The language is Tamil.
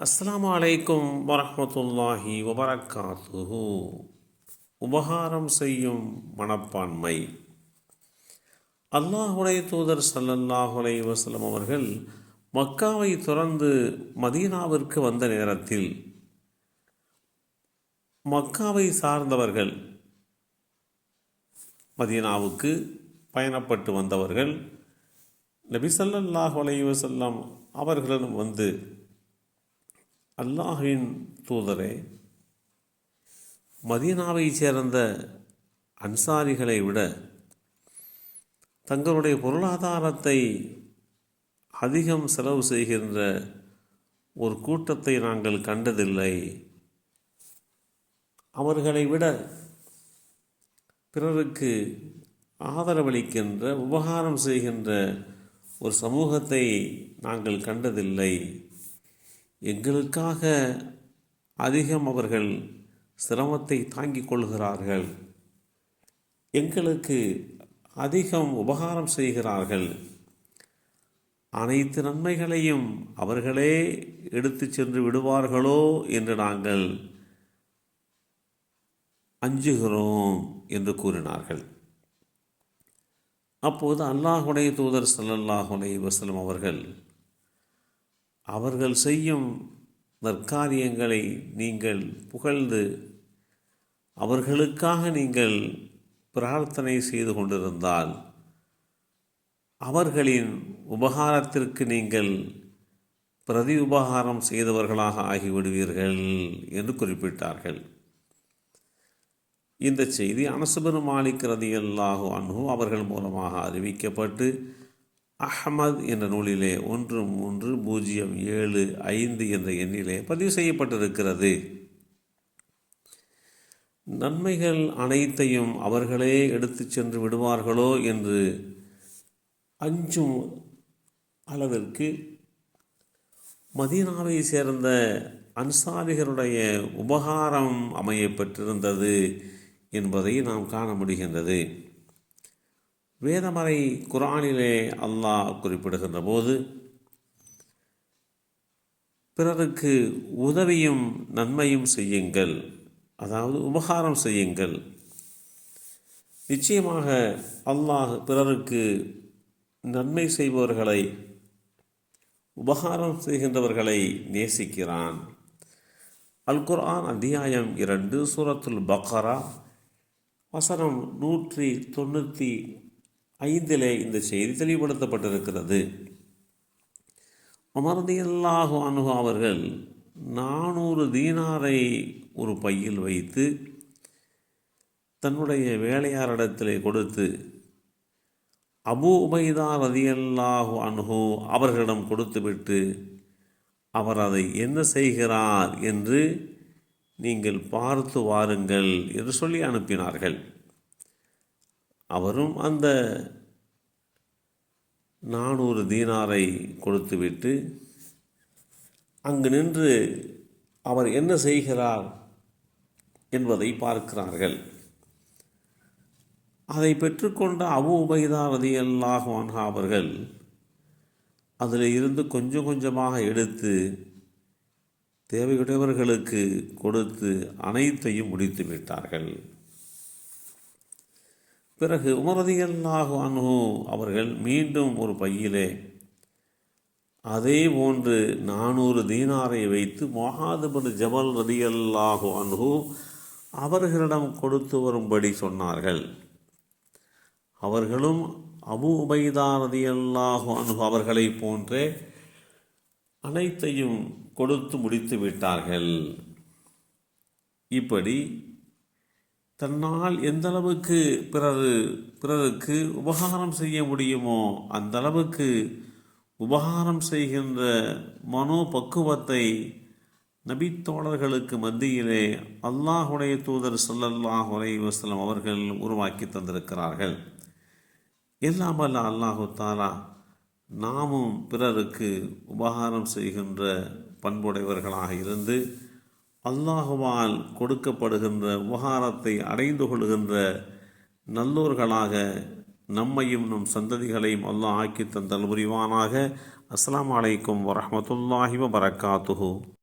அஸ்ஸலாமு அலைக்கும் வரஹ்மத்துல்லாஹி வபரகாத்துஹு. உபகாரம் செய்யும் மனப்பான்மை. அல்லாஹுடைய தூதர் ஸல்லல்லாஹு அலைஹி வஸல்லம் அவர்கள் மக்காவை துறந்து மதீனாவிற்கு வந்த நேரத்தில் மக்காவை சார்ந்தவர்கள், மதீனாவுக்கு பயணப்பட்டு வந்தவர்கள் நபி ஸல்லல்லாஹு அலைஹி வஸல்லம் அவர்களிடம் வந்து, அல்லாஹ்வின் தூதரே, மதீனாவை சேர்ந்த அன்சாரிகளை விட தங்களுடைய பொருளாதாரத்தை அதிகம் செலவு செய்கின்ற ஒரு கூட்டத்தை நாங்கள் கண்டதில்லை. அவர்களை விட பிறருக்கு ஆதரவளிக்கின்ற, உபகாரம் செய்கின்ற ஒரு சமூகத்தை நாங்கள் கண்டதில்லை. எங்களுக்காக அதிகம் அவர்கள் சிரமத்தை தாங்கிக் கொள்கிறார்கள், எங்களுக்கு அதிகம் உபகாரம் செய்கிறார்கள், அனைத்து நன்மைகளையும் அவர்களே எடுத்து சென்று விடுவார்களோ என்று நாங்கள் அஞ்சுகிறோம் என்று கூறினார்கள். அப்போது அல்லாஹுடைய தூதர் ஸல்லல்லாஹு அலைஹி வஸல்லம் அவர்கள் செய்யும் நற்காரியங்களை நீங்கள் புகழ்ந்து அவர்களுக்காக நீங்கள் பிரார்த்தனை செய்து கொண்டிருந்தால் அவர்களின் உபகாரத்திற்கு நீங்கள் பிரதி உபகாரம் செய்தவர்களாக ஆகிவிடுவீர்கள் என்று குறிப்பிட்டார்கள். இந்த செய்தி அனஸ் பின் மாலிக் ரலியல்லாஹு அன்ஹு அவர்கள் மூலமாக அறிவிக்கப்பட்டு அஹ்மத் என்ற நூலிலே 1307 என்ற எண்ணிலே பதிவு செய்யப்பட்டிருக்கிறது. நன்மைகள் அனைத்தையும் அவர்களே எடுத்து சென்று விடுவார்களோ என்று அஞ்சும் அளவிற்கு மதீனாவை சேர்ந்த அன்சாரிகளுடைய உபகாரம் அமையப்பெற்றிருந்தது என்பதை நாம் காண முடிகின்றது. வேதமறை குர்ஆனிலே அல்லாஹ் குறிப்பிடுகின்ற போது, பிறருக்கு உதவியும் நன்மையும் செய்யுங்கள், அதாவது உபகாரம் செய்யுங்கள். நிச்சயமாக அல்லாஹ் பிறருக்கு நன்மை செய்பவர்களை, உபகாரம் செய்கின்றவர்களை நேசிக்கிறான். அல் குர்ஆன் அத்தியாயம் 2 சூரத்துல் பக்ரா வசனம் 195 இந்த செய்தி தெளிவுபடுத்தப்பட்டிருக்கிறது. உமர் ரலியல்லாஹு அன்ஹு அவர்கள் 400 தீனாரை ஒரு பையில் வைத்து தன்னுடைய வேலையாரிடத்திலே கொடுத்து அபூ உபைதா ரலியல்லாஹு அன்ஹு அவர்களிடம் கொடுத்துவிட்டு, அவர் அதை என்ன செய்கிறார் என்று நீங்கள் பார்த்து வாருங்கள் என்று சொல்லி அனுப்பினார்கள். அவரும் அந்த 400 தீனாரை கொடுத்துவிட்டு அங்கு நின்று அவர் என்ன செய்கிறார் என்பதை பார்க்கிறார்கள். அதை பெற்றுக்கொண்ட அபூ உபைதா ரலியல்லாஹு அன்ஹு அவர்கள் அதில் இருந்து கொஞ்சம் கொஞ்சமாக எடுத்து தேவையுடையவர்களுக்கு கொடுத்து அனைத்தையும் முடித்து விட்டார்கள். பிறகு உமர் ரலியல்லாஹு அன்ஹு அவர்கள் மீண்டும் ஒரு பையிலே அதே போன்று 400 தீனாரை வைத்து முஆத் பின் ஜபல் ரலியல்லாஹு அன்ஹு அவர்களிடம் கொடுத்து வரும்படி சொன்னார்கள். அவர்களும் அபூ உபைதா ரலியல்லாஹு அன்ஹு அவர்களை போன்றே அனைத்தையும் கொடுத்து முடித்து விட்டார்கள். இப்படி தன்னால் எந்த அளவுக்கு பிறருக்கு உபகாரம் செய்ய முடியுமோ அந்த அளவுக்கு உபகாரம் செய்கின்ற மனோபக்குவத்தை நபித்தோழர்களுக்கு மத்தியிலே அல்லாஹுடைய தூதர் ஸல்லல்லாஹு அலைஹி வஸல்லம் அவர்கள் உருவாக்கி தந்திருக்கிறார்கள். எல்லாம் வல்ல அல்லாஹு தஆலா நாமும் பிறருக்கு உபகாரம் செய்கின்ற பண்புடையவர்களாக இருந்து அல்லாஹுவால் கொடுக்கப்படுகின்ற உபகாரத்தை அடைந்து கொள்கின்ற நல்லோர்களாக நம்மையும் நம் சந்ததிகளையும் அல்லாஹ் ஆக்கி தந்தல் புரிவானாக. அஸ்ஸலாமு அலைக்கும் வரஹ்மத்துல்லாஹி வபரகாத்துஹு.